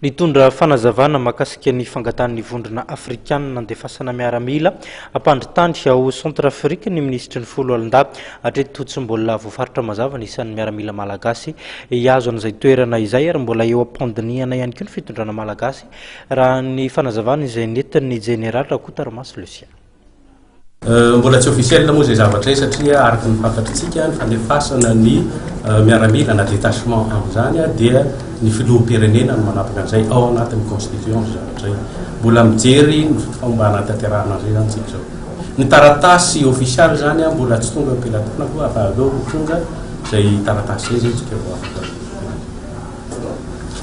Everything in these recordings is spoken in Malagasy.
Nitondra fanazavana makasika ny fangatan'ny vondrona afrikanina andefasana miaramila ampandritandry ao Centre Afrique ny ministry ny folo alinda atreto tsy mbola voafaritra mazava ny isan'ny miaramila malagasy iazo an'izay toerana izay ary mbola eo ampandiniana ihany koa ny fitondrana malagasy raha ny fanazavana izay nentin'ny général Rakotomaso Lucien. Mbola tsy officiel moa zay zavatra satria araka ny fantatritsika ny fandefasana ny miaramila na détachement amin'izany dia ny filoham-pirenena no manapaka an'izay ao anatin'ny constitution zavatra zay mbola mijery ny fomba anatanterahana zay zany tsika zao ny taratasy official zany mbola tsy tonga ampelatona koa afa aleo tonga zay taratasy zay tsika vao afaka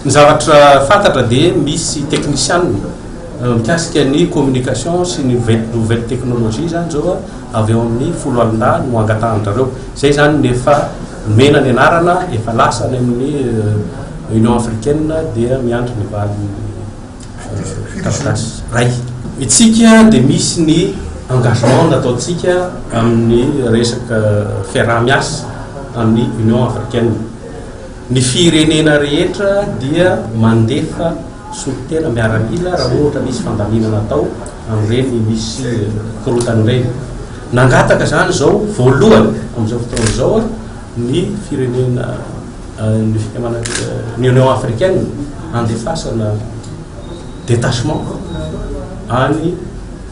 ny zavatra fantatra dia misy technicien mikasika ny communication sy ny nouvelle technologie zany zao avy eo amin'ny folo alinda no angatahandrareo zay zany nefa mena ny anarana efa lasa ny amin'ny Union africaine dia miandry ny valy taratasy ray itsika dia misy ny engagement nataotsika amin'ny resaka fiaraha-miasa amin'ny Union africaine ny firenena rehetra dia mandefa solitena miaramila raha ohatra misy fandaminana atao amin'ireny misy korotan'ireny nangataka zany zao voalohany amin'izao fotoana zao ny firenena ny Union africaine andefasana détachement any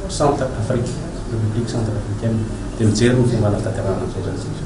Centre Afrique République Centre Africaine dia mijery ny fomba anatanterahana zay zany.